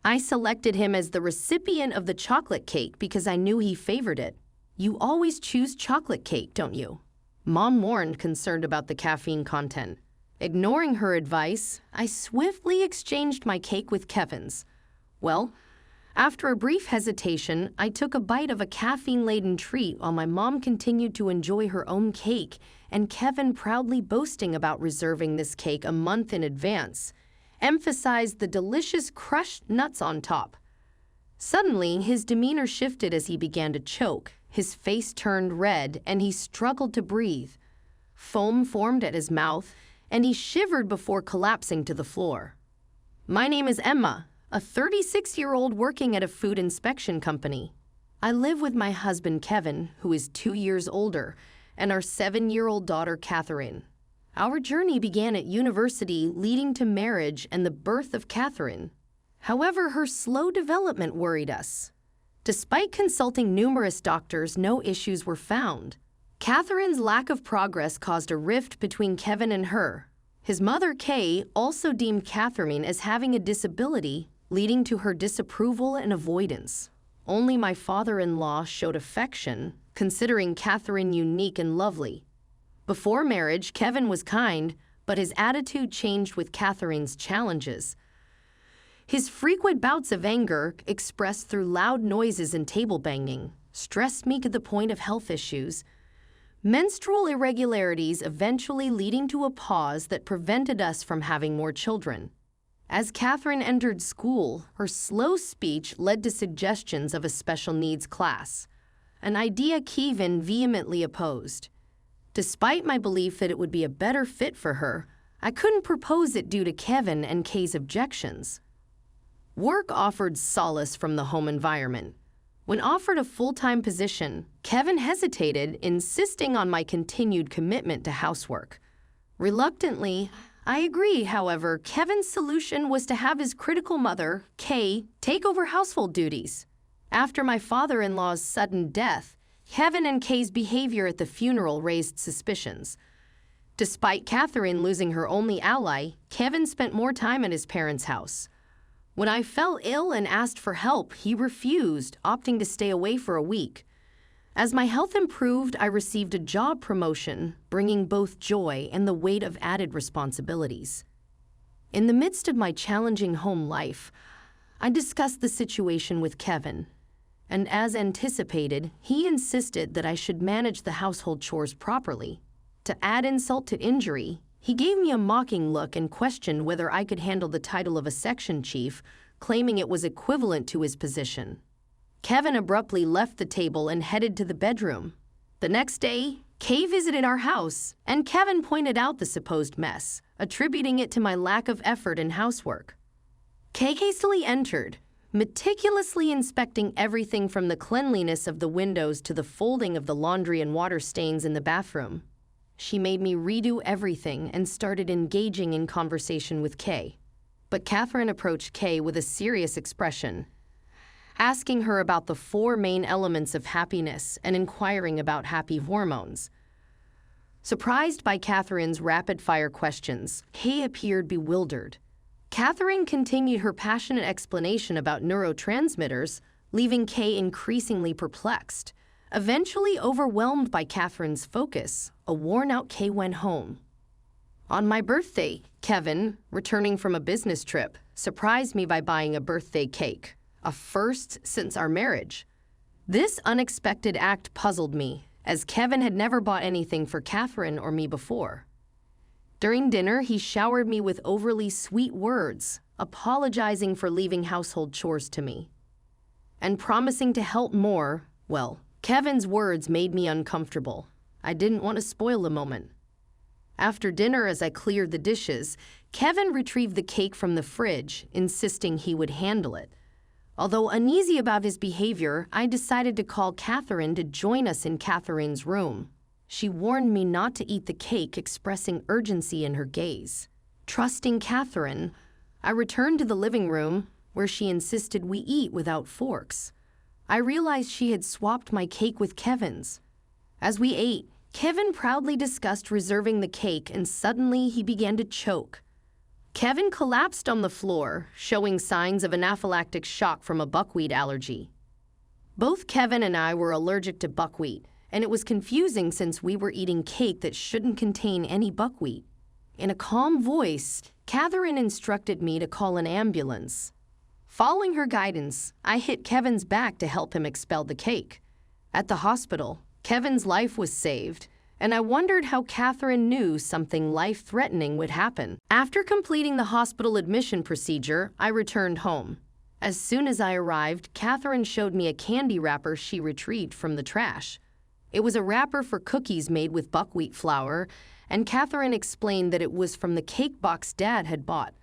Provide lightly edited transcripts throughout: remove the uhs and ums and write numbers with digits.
I selected him as the recipient of the chocolate cake because I knew he favored it. You always choose chocolate cake, don't you? Mom warned, concerned about the caffeine content. Ignoring her advice, I swiftly exchanged my cake with Kevin's. Well, after a brief hesitation, I took a bite of a caffeine-laden treat while my mom continued to enjoy her own cake and Kevin proudly boasting about reserving this cake a month in advance, emphasized the delicious crushed nuts on top. Suddenly, his demeanor shifted as he began to choke. His face turned red and he struggled to breathe. Foam formed at his mouth and he shivered before collapsing to the floor. My name is Emma, a 36-year-old working at a food inspection company. I live with my husband Kevin, who is 2 years older, and our 7-year-old daughter Katherine. Our journey began at university, leading to marriage and the birth of Katherine. However, her slow development worried us. Despite consulting numerous doctors, no issues were found. Katherine's lack of progress caused a rift between Kevin and her. His mother, Kay, also deemed Katherine as having a disability, leading to her disapproval and avoidance. Only my father-in-law showed affection, considering Katherine unique and lovely. Before marriage, Kevin was kind, but his attitude changed with Katherine's challenges. His frequent bouts of anger, expressed through loud noises and table banging, stressed me to the point of health issues. Menstrual irregularities eventually leading to a pause that prevented us from having more children. As Katherine entered school, her slow speech led to suggestions of a special needs class, an idea Kevin vehemently opposed. Despite my belief that it would be a better fit for her, I couldn't propose it due to Kevin and Kay's objections. Work offered solace from the home environment. When offered a full-time position, Kevin hesitated, insisting on my continued commitment to housework. Reluctantly, I agreed. However, Kevin's solution was to have his critical mother, Kay, take over household duties. After my father-in-law's sudden death, Kevin and Kay's behavior at the funeral raised suspicions. Despite Katherine losing her only ally, Kevin spent more time at his parents' house. When I fell ill and asked for help, he refused, opting to stay away for a week. As my health improved, I received a job promotion, bringing both joy and the weight of added responsibilities. In the midst of my challenging home life, I discussed the situation with Kevin, and as anticipated, he insisted that I should manage the household chores properly. To add insult to injury, he gave me a mocking look and questioned whether I could handle the title of a section chief, claiming it was equivalent to his position. Kevin abruptly left the table and headed to the bedroom. The next day, Kay visited our house, and Kevin pointed out the supposed mess, attributing it to my lack of effort in housework. Kay hastily entered, meticulously inspecting everything from the cleanliness of the windows to the folding of the laundry and water stains in the bathroom. She made me redo everything and started engaging in conversation with Kay. But Katherine approached Kay with a serious expression, asking her about the 4 main elements of happiness and inquiring about happy hormones. Surprised by Katherine's rapid-fire questions, Kay appeared bewildered. Katherine continued her passionate explanation about neurotransmitters, leaving Kay increasingly perplexed. Eventually overwhelmed by Katherine's focus, a worn-out Kay went home. On my birthday, Kevin, returning from a business trip, surprised me by buying a birthday cake, a first since our marriage. This unexpected act puzzled me, as Kevin had never bought anything for Katherine or me before. During dinner, he showered me with overly sweet words, apologizing for leaving household chores to me, and promising to help more. Well, Kevin's words made me uncomfortable. I didn't want to spoil the moment. After dinner, as I cleared the dishes, Kevin retrieved the cake from the fridge, insisting he would handle it. Although uneasy about his behavior, I decided to call Katherine to join us in Katherine's room. She warned me not to eat the cake, expressing urgency in her gaze. Trusting Katherine, I returned to the living room, where she insisted we eat without forks. I realized she had swapped my cake with Kevin's. As we ate, Kevin proudly discussed reserving the cake, and suddenly he began to choke. Kevin collapsed on the floor, showing signs of anaphylactic shock from a buckwheat allergy. Both Kevin and I were allergic to buckwheat, and it was confusing since we were eating cake that shouldn't contain any buckwheat. In a calm voice, Katherine instructed me to call an ambulance. Following her guidance, I hit Kevin's back to help him expel the cake. At the hospital, Kevin's life was saved, and I wondered how Katherine knew something life-threatening would happen. After completing the hospital admission procedure, I returned home. As soon as I arrived, Katherine showed me a candy wrapper she retrieved from the trash. It was a wrapper for cookies made with buckwheat flour, and Katherine explained that it was from the cake box Dad had bought.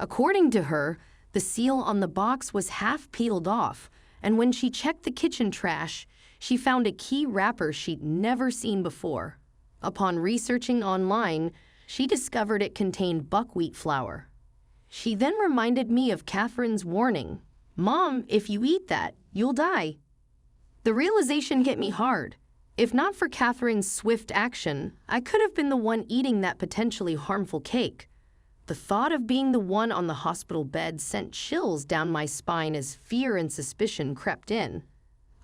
According to her, the seal on the box was half peeled off, and when she checked the kitchen trash, she found a key wrapper she'd never seen before. Upon researching online, she discovered it contained buckwheat flour. She then reminded me of Katherine's warning, "Mom, if you eat that, you'll die." The realization hit me hard. If not for Katherine's swift action, I could have been the one eating that potentially harmful cake. The thought of being the one on the hospital bed sent chills down my spine as fear and suspicion crept in.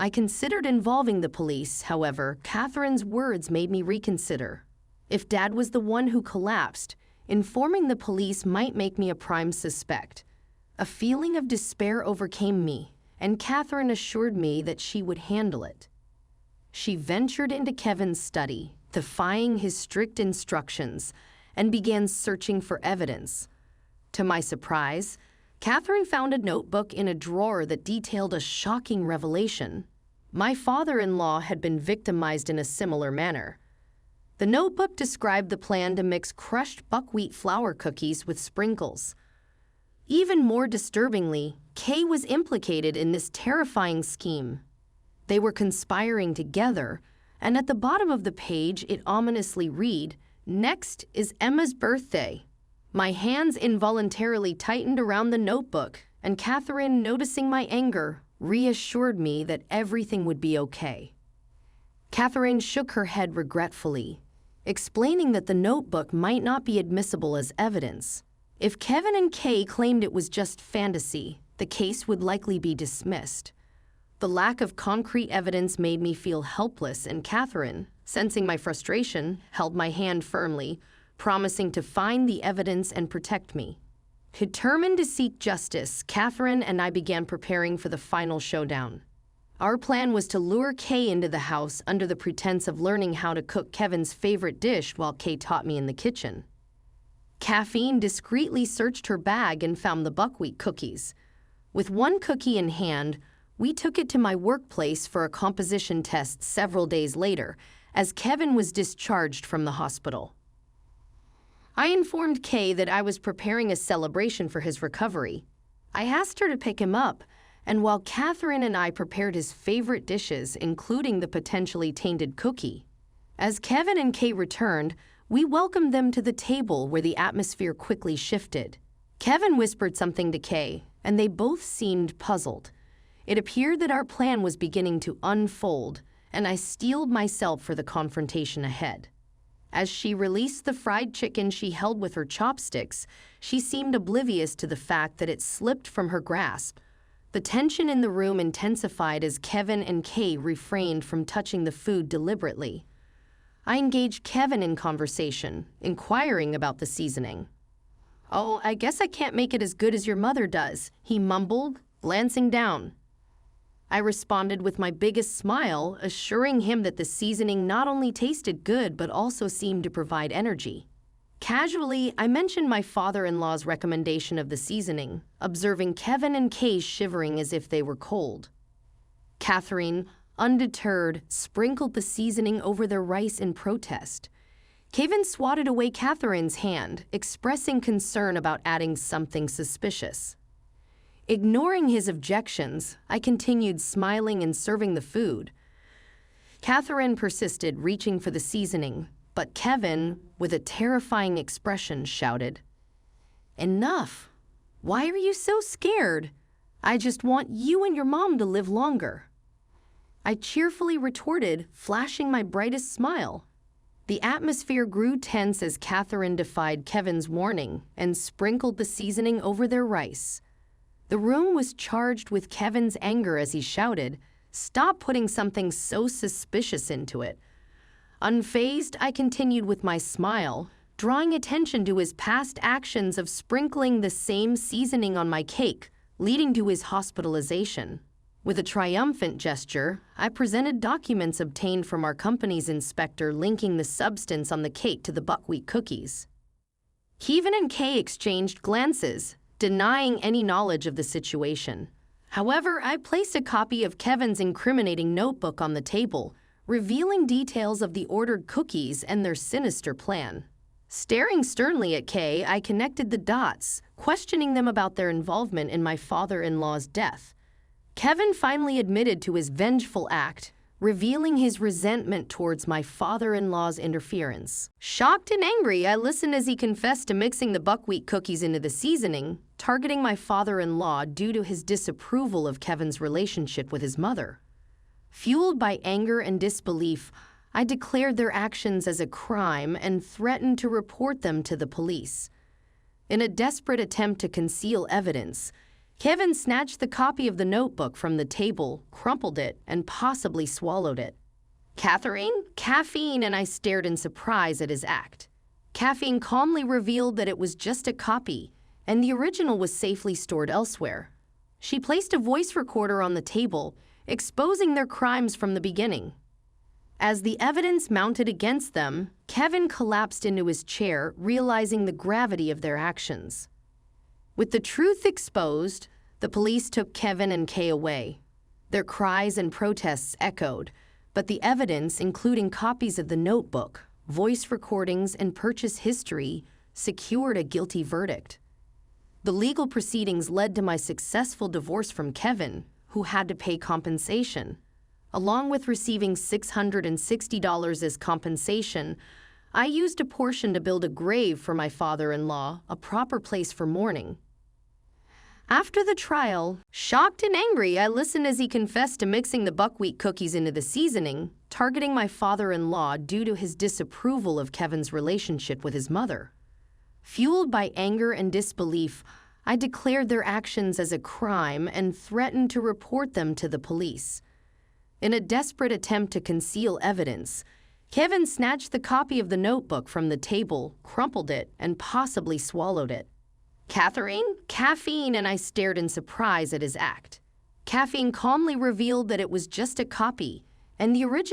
I considered involving the police, however, Katherine's words made me reconsider. If Dad was the one who collapsed, informing the police might make me a prime suspect. A feeling of despair overcame me, and Katherine assured me that she would handle it. She ventured into Kevin's study, defying his strict instructions, and began searching for evidence. To my surprise, Katherine found a notebook in a drawer that detailed a shocking revelation. My father-in-law had been victimized in a similar manner. The notebook described the plan to mix crushed buckwheat flour cookies with sprinkles. Even more disturbingly, Kay was implicated in this terrifying scheme. They were conspiring together, and at the bottom of the page it ominously read, "Next is Emma's birthday." My hands involuntarily tightened around the notebook, and Katherine, noticing my anger, reassured me that everything would be okay. Katherine shook her head regretfully, explaining that the notebook might not be admissible as evidence. If Kevin and Kay claimed it was just fantasy, the case would likely be dismissed. The lack of concrete evidence made me feel helpless, and Katherine, sensing my frustration, held my hand firmly, promising to find the evidence and protect me. Determined to seek justice, Katherine and I began preparing for the final showdown. Our plan was to lure Kay into the house under the pretense of learning how to cook Kevin's favorite dish while Kay taught me in the kitchen. Caffeine discreetly searched her bag and found the buckwheat cookies. With one cookie in hand, we took it to my workplace for a composition test several days later, as Kevin was discharged from the hospital. I informed Kay that I was preparing a celebration for his recovery. I asked her to pick him up, and while Katherine and I prepared his favorite dishes, including the potentially tainted cookie, as Kevin and Kay returned, we welcomed them to the table where the atmosphere quickly shifted. Kevin whispered something to Kay, and they both seemed puzzled. It appeared that our plan was beginning to unfold, and I steeled myself for the confrontation ahead. As she released the fried chicken she held with her chopsticks, she seemed oblivious to the fact that it slipped from her grasp. The tension in the room intensified as Kevin and Kay refrained from touching the food deliberately. I engaged Kevin in conversation, inquiring about the seasoning. "Oh, I guess I can't make it as good as your mother does," he mumbled, glancing down. I responded with my biggest smile, assuring him that the seasoning not only tasted good but also seemed to provide energy. Casually, I mentioned my father-in-law's recommendation of the seasoning, observing Kevin and Kay shivering as if they were cold. Katherine, undeterred, sprinkled the seasoning over their rice in protest. Kevin swatted away Katherine's hand, expressing concern about adding something suspicious. Ignoring his objections, I continued smiling and serving the food. Katherine persisted, reaching for the seasoning, but Kevin, with a terrifying expression, shouted, "Enough! Why are you so scared? I just want you and your mom to live longer." I cheerfully retorted, flashing my brightest smile. The atmosphere grew tense as Katherine defied Kevin's warning and sprinkled the seasoning over their rice. The room was charged with Kevin's anger as he shouted, "Stop putting something so suspicious into it." Unfazed, I continued with my smile, drawing attention to his past actions of sprinkling the same seasoning on my cake, leading to his hospitalization. With a triumphant gesture, I presented documents obtained from our company's inspector linking the substance on the cake to the buckwheat cookies. Kevin and Kay exchanged glances, denying any knowledge of the situation. However, I placed a copy of Kevin's incriminating notebook on the table, revealing details of the ordered cookies and their sinister plan. Staring sternly at Kay, I connected the dots, questioning them about their involvement in my father-in-law's death. Kevin finally admitted to his vengeful act, revealing his resentment towards my father-in-law's interference. Shocked and angry, I listened as he confessed to mixing the buckwheat cookies into the seasoning, targeting my father-in-law due to his disapproval of Kevin's relationship with his mother. Fueled by anger and disbelief, I declared their actions as a crime and threatened to report them to the police. In a desperate attempt to conceal evidence, Kevin snatched the copy of the notebook from the table, crumpled it, and possibly swallowed it. Katherine, Caffeine and I stared in surprise at his act. Caffeine calmly revealed that it was just a copy, and the original was safely stored elsewhere. She placed a voice recorder on the table, exposing their crimes from the beginning. As the evidence mounted against them, Kevin collapsed into his chair, realizing the gravity of their actions. With the truth exposed, the police took Kevin and Kay away. Their cries and protests echoed, but the evidence, including copies of the notebook, voice recordings, and purchase history, secured a guilty verdict. The legal proceedings led to my successful divorce from Kevin, who had to pay compensation. Along with receiving $660 as compensation, I used a portion to build a grave for my father-in-law, a proper place for mourning. After the trial, shocked and angry, I listened as he confessed to mixing the buckwheat cookies into the seasoning, targeting my father-in-law due to his disapproval of Kevin's relationship with his mother. Fueled by anger and disbelief, I declared their actions as a crime and threatened to report them to the police. In a desperate attempt to conceal evidence, Kevin snatched the copy of the notebook from the table, crumpled it, and possibly swallowed it. Katherine, Caffeine and I stared in surprise at his act. Caffeine calmly revealed that it was just a copy, and the original